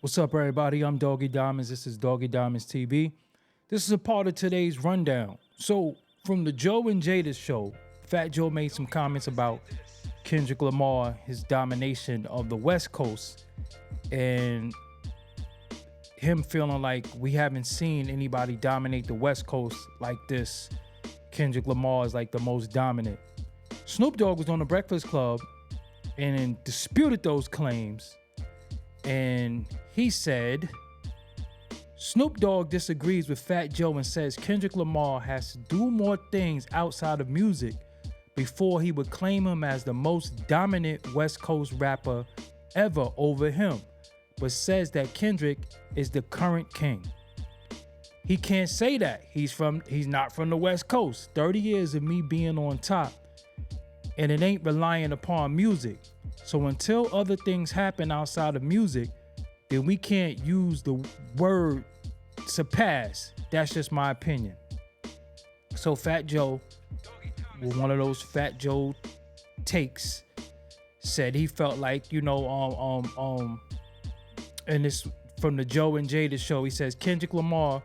What's up, everybody? I'm Doggie Diamonds. This is Doggie Diamonds TV. This is a part of today's rundown. So, from the Joe and Jadakiss show, Fat Joe made some comments about Kendrick Lamar, his domination of the West Coast, and him feeling like we haven't seen anybody dominate the West Coast like this. Kendrick Lamar is like the most dominant. Snoop Dogg was on the Breakfast Club and disputed those claims. And he said, Snoop Dogg disagrees with Fat Joe and says Kendrick Lamar has to do more things outside of music before he would claim him as the most dominant West Coast rapper ever over him, but says that Kendrick is the current king. He can't say that. He's not from the West Coast. 30 years of me being on top, and it ain't relying upon music. So until other things happen outside of music, then we can't use the word surpass. That's just my opinion. So Fat Joe, with one of those Fat Joe takes, said he felt like, and this from the Joe and Jada show, he says Kendrick Lamar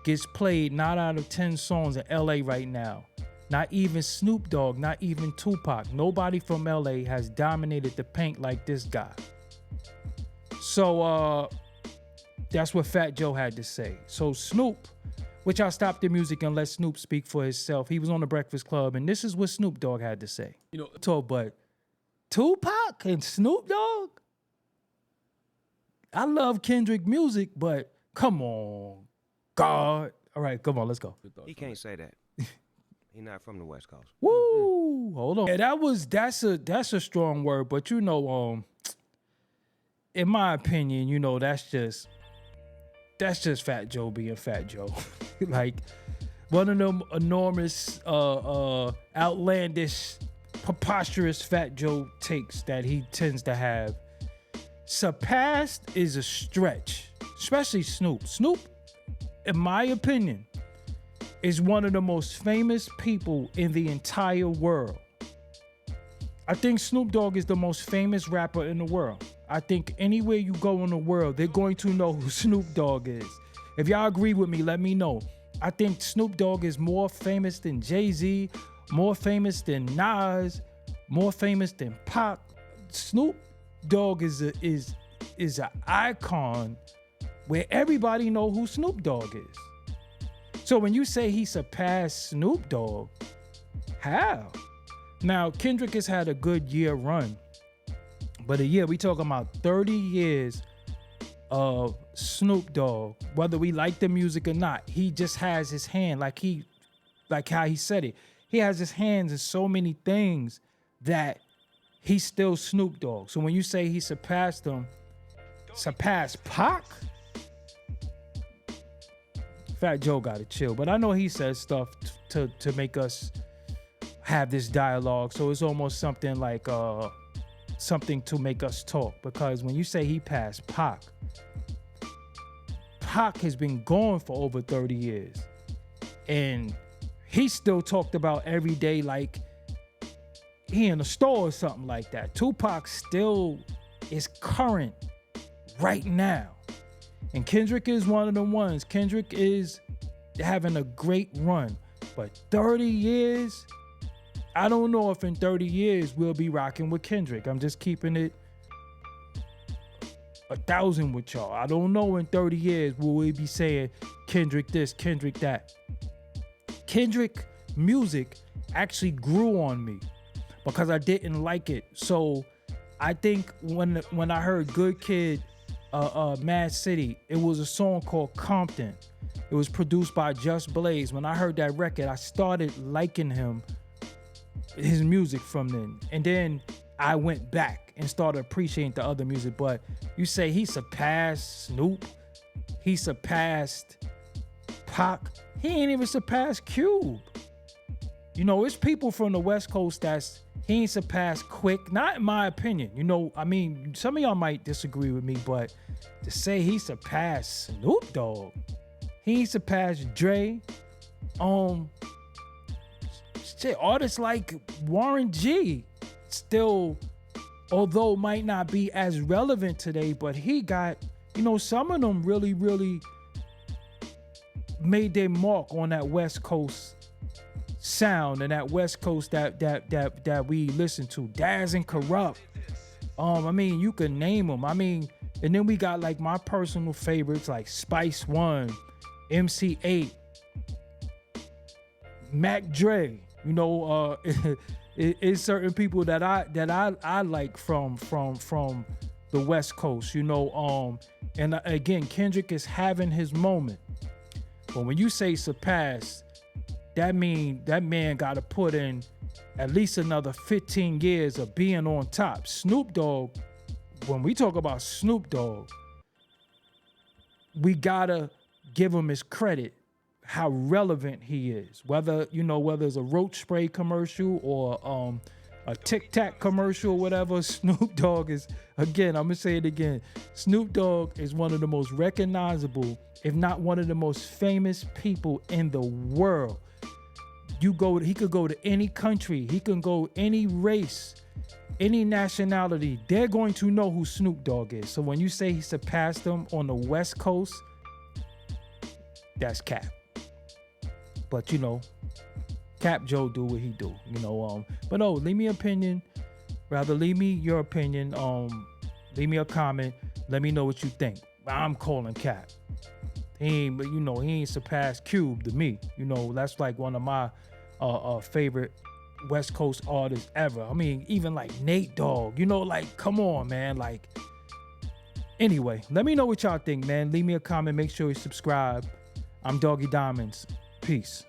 gets played 9 out of 10 songs in LA right now. Not even Snoop Dogg, not even Tupac. Nobody from LA has dominated the paint like this guy. So that's what Fat Joe had to say. So Snoop, which I'll stop the music and let Snoop speak for himself. He was on the Breakfast Club, and this is what Snoop Dogg had to say. But Tupac and Snoop Dogg? I love Kendrick music, but come on, God. All right, come on, let's go. He can't say that. He's not from the West Coast. Woo! Hold on. Yeah, that's a strong word, but in my opinion, that's just Fat Joe being Fat Joe. Like one of them enormous, outlandish, preposterous Fat Joe takes that he tends to have. Surpassed is a stretch, especially Snoop. Snoop, in my opinion, is one of the most famous people in the entire world. I think Snoop Dogg is the most famous rapper in the world. I think anywhere you go in the world, they're going to know who Snoop Dogg is. If y'all agree with me, let me know. I think Snoop Dogg is more famous than Jay-Z, more famous than Nas, more famous than Pac. Snoop Dogg is an icon where everybody know who Snoop Dogg is. So when you say he surpassed Snoop Dogg, how? Now, Kendrick has had a good year run, but we talking about 30 years of Snoop Dogg. Whether we like the music or not, he just has his hand, like how he said it. He has his hands in so many things that he's still Snoop Dogg. So when you say he surpassed Pac, Fat Joe gotta chill. But I know he says stuff to make us have this dialogue. So it's almost something like something to make us talk. Because when you say he passed Pac has been gone for over 30 years. And he still talked about every day like he in a store or something like that. Tupac still is current right now. And Kendrick is one of the ones. Kendrick is having a great run. But 30 years, I don't know if in 30 years we'll be rocking with Kendrick. I'm just keeping it 1,000 with y'all. I don't know in 30 years will we be saying Kendrick this, Kendrick that. Kendrick music actually grew on me because I didn't like it. So I think when I heard Good Kid, Mad City, it was a song called Compton. It was produced by Just Blaze. When I heard that record, I started liking his music from then. And then I went back and started appreciating the other music. But you say he surpassed Snoop, he surpassed Pac, he ain't even surpassed Cube. It's people from the West Coast he ain't surpassed Quick, not in my opinion. Some of y'all might disagree with me, but to say he surpassed Snoop Dogg, he ain't surpassed Dre. Artists like Warren G still although might not be as relevant today, but he got you know, some of them really, really made their mark on that West Coast sound and that West Coast that we listen to. Daz and Corrupt. I mean, you can name them. I mean, and then we got like my personal favorites like Spice One, MC8, Mac Dre. You know, it's certain people that I like from the West Coast. You know, and again, Kendrick is having his moment. But when you say surpass, that mean that man got to put in at least another 15 years of being on top. Snoop Dogg, when we talk about Snoop Dogg, we gotta give him his credit, how relevant he is. Whether it's a roach spray commercial or a Tic Tac commercial or whatever, Snoop Dogg is, again, I'm gonna say it again, Snoop Dogg is one of the most recognizable, if not one of the most famous people in the world. He could go to any country, he can go any race, any nationality, they're going to know who Snoop Dogg is. So when you say he surpassed them on the West Coast, that's cap. But you know, Cap Joe do what he do, you know. But no, leave me an opinion. Rather, leave me your opinion. Leave me a comment. Let me know what you think. I'm calling Cap. He ain't surpassed Cube to me. You know, that's like one of my favorite West Coast artists ever. I mean, even like Nate Dogg. You know, like, come on, man. Like, anyway, let me know what y'all think, man. Leave me a comment. Make sure you subscribe. I'm Doggie Diamonds. Peace.